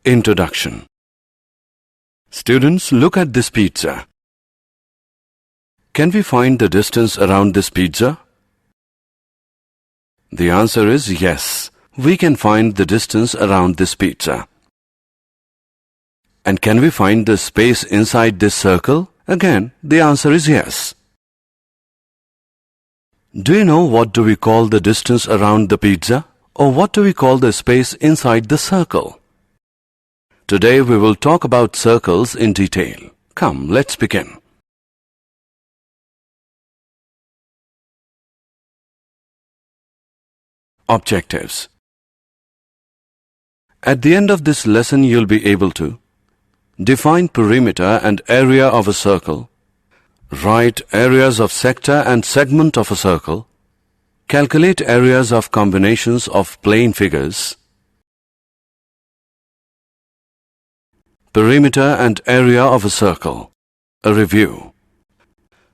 Introduction. Students, look at this pizza. Can we find the distance around this pizza? The answer is yes. We can find the distance around this pizza. And can we find the space inside this circle? Again, the answer is yes. Do you know what do we call the distance around the pizza? Or what do we call the space inside the circle? Today we will talk about circles in detail. Come, let's begin. Objectives. At the end of this lesson, you'll be able to define perimeter and area of a circle, write areas of sector and segment of a circle, calculate areas of combinations of plane figures, perimeter and area of a circle. A review.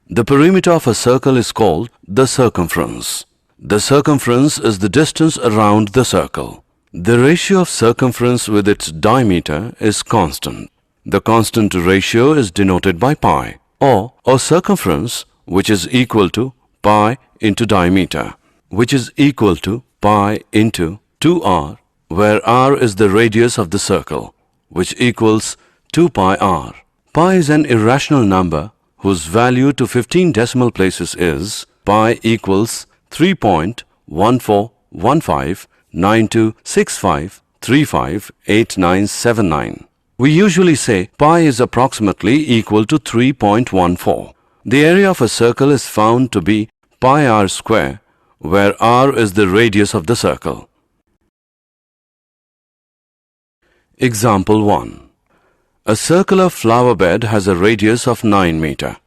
The perimeter of a circle is called the circumference. The circumference is the distance around the circle. The ratio of circumference with its diameter is constant. The constant ratio is denoted by pi, or circumference, which is equal to pi into diameter, which is equal to pi into 2r, where r is the radius of the circle, which equals 2 pi r. Pi is an irrational number whose value to 15 decimal places is pi equals 3.14159265358979. We usually say pi is approximately equal to 3.14. The area of a circle is found to be pi r square, where r is the radius of the circle. Example 1. A circular flower bed has a radius of 9 meter.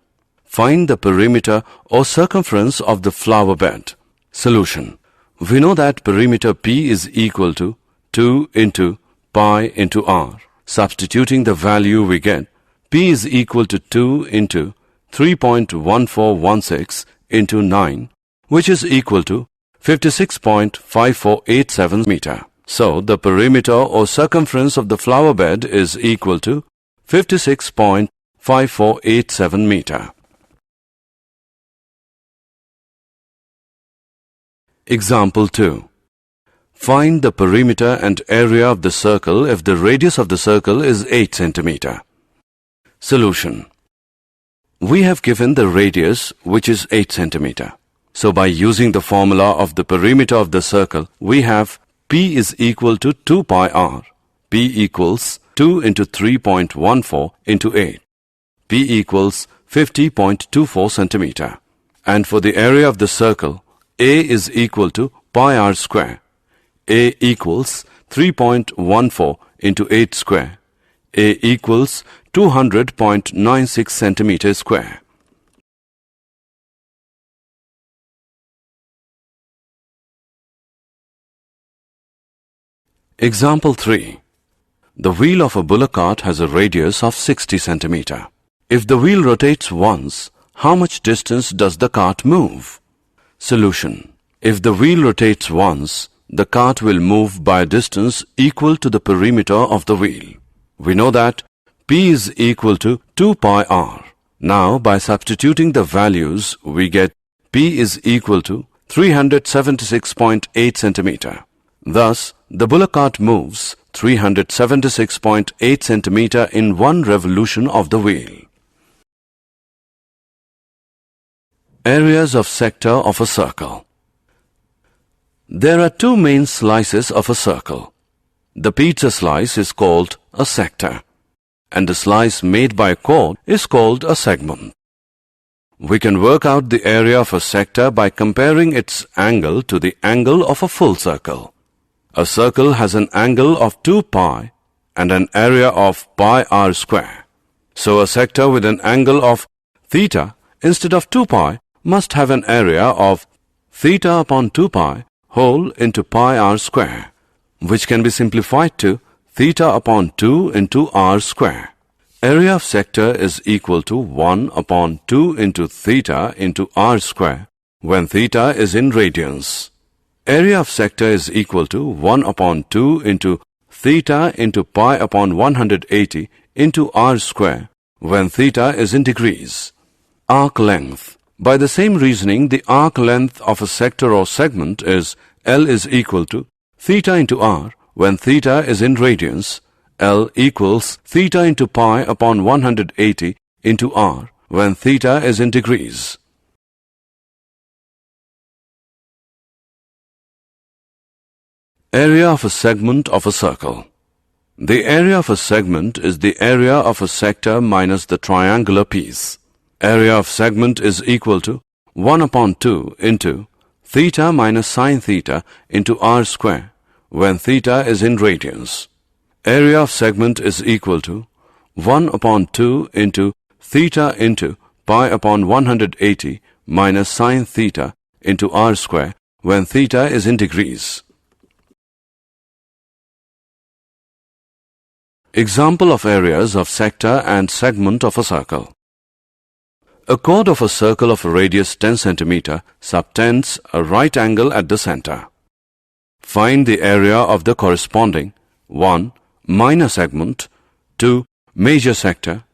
Find the perimeter or circumference of the flower bed. Solution. We know that perimeter P is equal to 2 into pi into r. Substituting the value we get, P is equal to 2 into 3.1416 into 9, which is equal to 56.5487 meter. So, the perimeter or circumference of the flower bed is equal to 56.5487 meter. Example 2. Find the perimeter and area of the circle if the radius of the circle is 8 centimeter. Solution. We have given the radius, which is 8 centimeter. So, by using the formula of the perimeter of the circle, we have P is equal to 2 pi r. P equals 2 into 3.14 into 8. P equals 50.24 centimeter. And for the area of the circle, A is equal to pi r square. A equals 3.14 into 8 square. A equals 200.96 centimeters square. Example 3. The wheel of a bullock cart has a radius of 60 centimeter. If the wheel rotates once, how much distance does the cart move? Solution. If the wheel rotates once, the cart will move by a distance equal to the perimeter of the wheel. We know that P is equal to 2 pi r. Now, by substituting the values, we get P is equal to 376.8 centimeter. Thus, the bullock cart moves 376.8 centimeter in one revolution of the wheel. Areas of sector of a circle. There are two main slices of a circle. The pizza slice is called a sector, and the slice made by a chord is called a segment. We can work out the area of a sector by comparing its angle to the angle of a full circle. A circle has an angle of 2 pi and an area of pi r square. So, a sector with an angle of theta instead of 2 pi must have an area of theta upon 2 pi whole into pi r square, which can be simplified to theta upon 2 into r square. Area of sector is equal to 1 upon 2 into theta into r square when theta is in radians. Area of sector is equal to 1 upon 2 into theta into pi upon 180 into r square when theta is in degrees. Arc length. By the same reasoning, the arc length of a sector or segment is L is equal to theta into r when theta is in radians. L equals theta into pi upon 180 into r when theta is in degrees. Area of a segment of a circle. The area of a segment is the area of a sector minus the triangular piece. Area of segment is equal to 1 upon 2 into theta minus sine theta into r square when theta is in radians. Area of segment is equal to 1 upon 2 into theta into pi upon 180 minus sine theta into r square when theta is in degrees. Example of areas of sector and segment of a circle. A chord of a circle of a radius 10 cm subtends a right angle at the center. Find the area of the corresponding 1. Minor segment, 2. Major sector.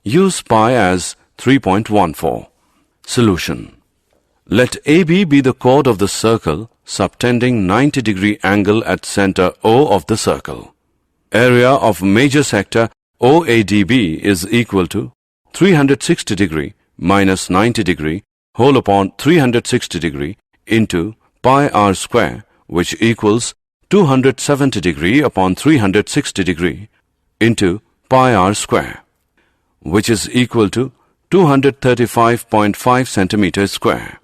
Use pi as 3.14. Solution. Let AB be the chord of the circle subtending 90-degree angle at center O of the circle. Area of major sector OADB is equal to 360 degree minus 90 degree whole upon 360 degree into pi r square, which equals 270 degree upon 360 degree into pi r square, which is equal to 235.5 centimeters square.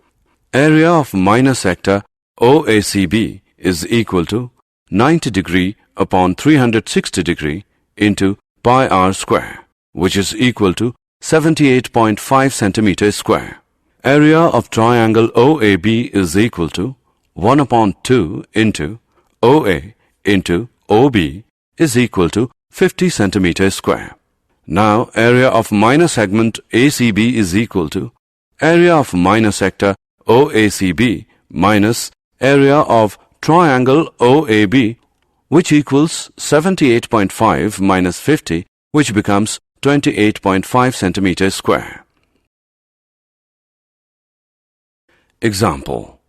Area of minor sector OACB is equal to 90 degree upon 360 degree into pi r square, which is equal to 78.5 centimeters square. Area of triangle OAB is equal to 1 upon 2 into OA into OB is equal to 50 centimeters square. Now, area of minor segment ACB is equal to area of minor sector OACB minus area of triangle OAB, which equals 78.5 minus 50, which becomes 28.5 centimeters square. Example.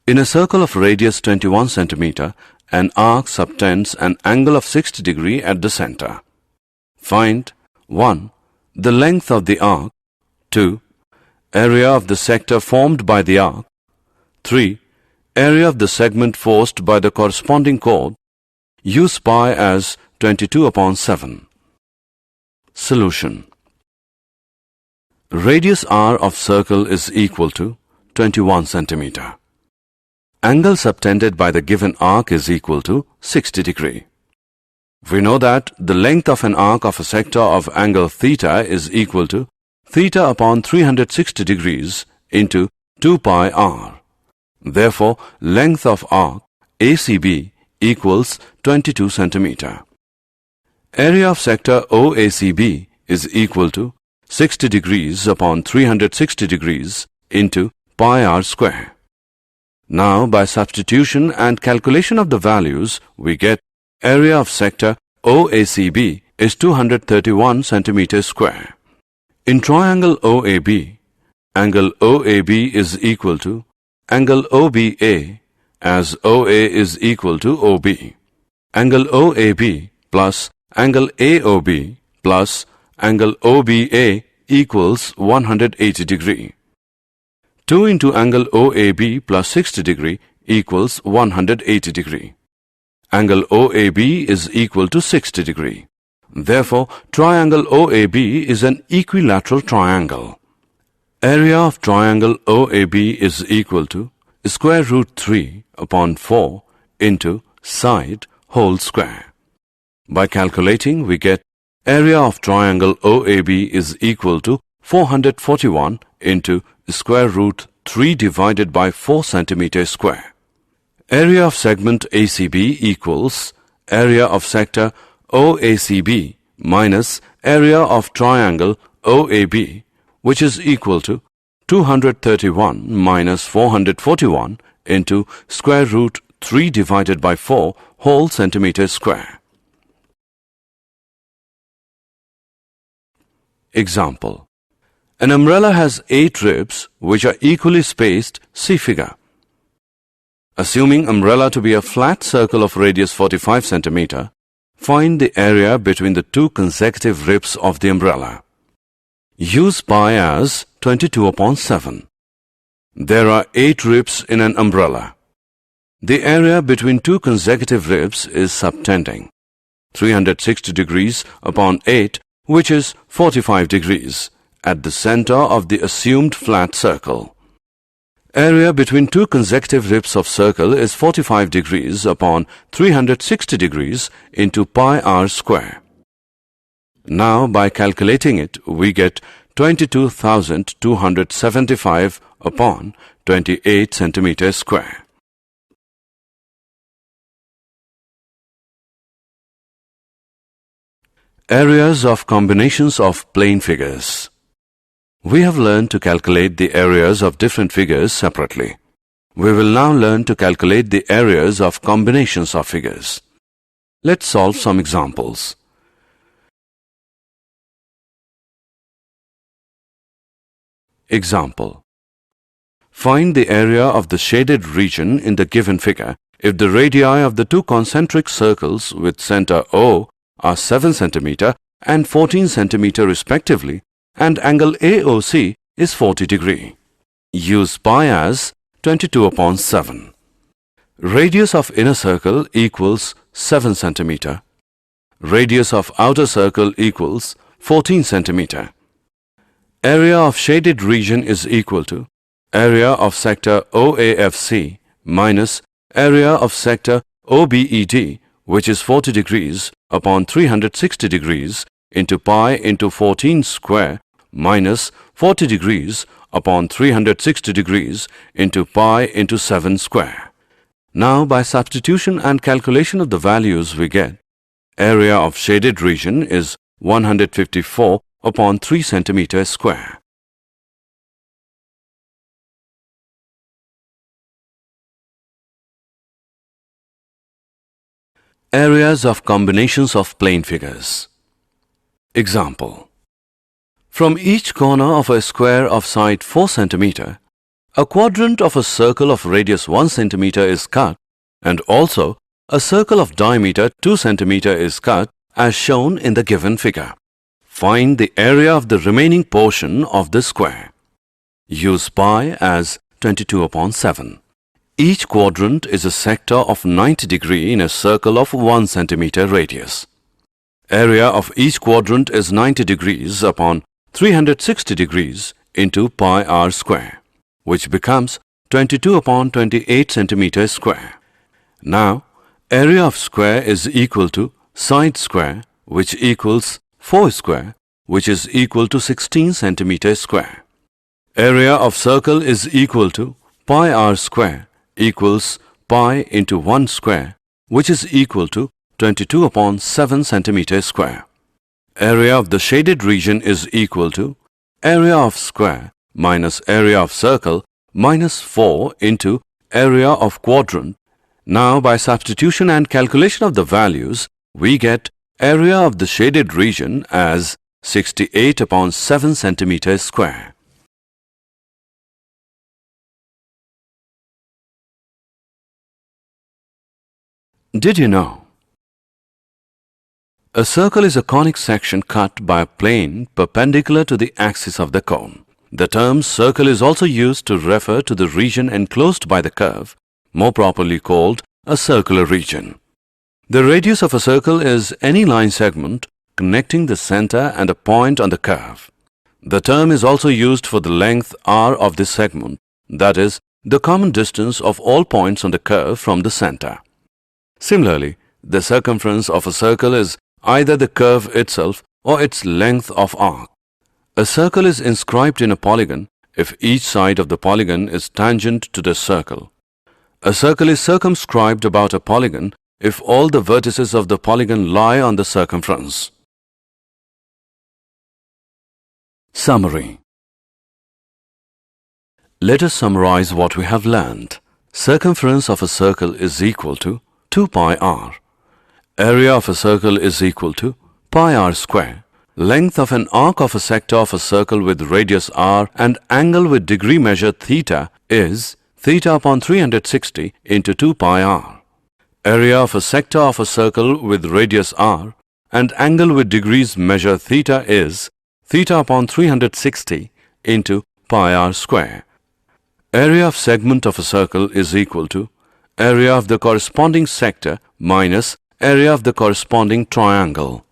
In a circle of radius 21 centimeter, an arc subtends an angle of 60 degree at the center. Find 1. The length of the arc. 2. Area of the sector formed by the arc. 3. Area of the segment forced by the corresponding chord. Use pi as 22 upon 7. Solution. Radius r of circle is equal to 21 centimeter. Angle subtended by the given arc is equal to 60 degree. We know that the length of an arc of a sector of angle theta is equal to theta upon 360 degrees into 2 pi r. Therefore, length of arc ACB equals 22 centimeter. Area of sector OACB is equal to 60 degrees upon 360 degrees into pi r square. Now, by substitution and calculation of the values, we get area of sector OACB is 231 centimeters square. In triangle OAB, angle OAB is equal to angle OBA, as OA is equal to OB. Angle OAB plus angle AOB plus angle OBA equals 180 degree. 2 into angle OAB plus 60 degree equals 180 degree. Angle OAB is equal to 60 degree. Therefore, triangle OAB is an equilateral triangle. Area of triangle OAB is equal to square root 3 upon 4 into side whole square. By calculating, we get area of triangle OAB is equal to 441 into square root 3 divided by 4 centimeters square. Area of segment ACB equals area of sector OACB minus area of triangle OAB, which is equal to 231 minus 441 into square root 3 divided by 4 whole centimeters square. Example. An umbrella has 8 ribs which are equally spaced, see figure. Assuming umbrella to be a flat circle of radius 45 cm, find the area between the two consecutive ribs of the umbrella. Use pi as 22/7. There are 8 ribs in an umbrella. The area between two consecutive ribs is subtending. 360 degrees upon 8, which is 45 degrees, at the center of the assumed flat circle. Area between two consecutive ribs of circle is 45 degrees upon 360 degrees into pi r square. Now, by calculating it, we get 22,275 upon 28 centimeters square. Areas of combinations of plane figures. We have learned to calculate the areas of different figures separately. We will now learn to calculate the areas of combinations of figures. Let's solve some examples. Example. Find the area of the shaded region in the given figure if the radii of the two concentric circles with center O are 7 cm and 14 cm respectively, and angle AOC is 40 degree. Use pi as 22/7. Radius of inner circle equals 7 cm. Radius of outer circle equals 14 cm. Area of shaded region is equal to area of sector OAFC minus area of sector OBED, which is 40 degrees upon 360 degrees into pi into 14 square minus 40 degrees upon 360 degrees into pi into 7 square. Now, by substitution and calculation of the values, we get area of shaded region is 154 upon 3 centimeters square. Areas of combinations of plane figures. Example. From each corner of a square of side 4 cm, a quadrant of a circle of radius 1 cm is cut, and also a circle of diameter 2 cm is cut as shown in the given figure. Find the area of the remaining portion of the square. Use pi as 22/7. Each quadrant is a sector of 90 degree in a circle of 1 cm radius. Area of each quadrant is 90 degrees upon 360 degrees into pi r square, which becomes 22/28 centimeters square. Now, area of square is equal to side square, which equals 4 square, which is equal to 16 centimeters square. Area of circle is equal to pi r square equals pi into 1 square, which is equal to 22/7 centimeters square. Area of the shaded region is equal to area of square minus area of circle minus 4 into area of quadrant. Now, by substitution and calculation of the values, we get area of the shaded region as 68/7 centimeters square. Did you know? A circle is a conic section cut by a plane perpendicular to the axis of the cone. The term circle is also used to refer to the region enclosed by the curve, more properly called a circular region. The radius of a circle is any line segment connecting the center and a point on the curve. The term is also used for the length r of this segment, that is, the common distance of all points on the curve from the center. Similarly, the circumference of a circle is either the curve itself or its length of arc. A circle is inscribed in a polygon if each side of the polygon is tangent to the circle. A circle is circumscribed about a polygon if all the vertices of the polygon lie on the circumference. Summary. Let us summarize what we have learned. Circumference of a circle is equal to 2 pi r. Area of a circle is equal to pi r square, Length of an arc of a sector of a circle with radius r and angle with degree measure theta is theta upon 360 into 2 pi r. Area of a sector of a circle with radius r and angle with degrees measure theta is theta upon 360 into pi r square. Area of segment of a circle is equal to area of the corresponding sector minus area of the corresponding triangle.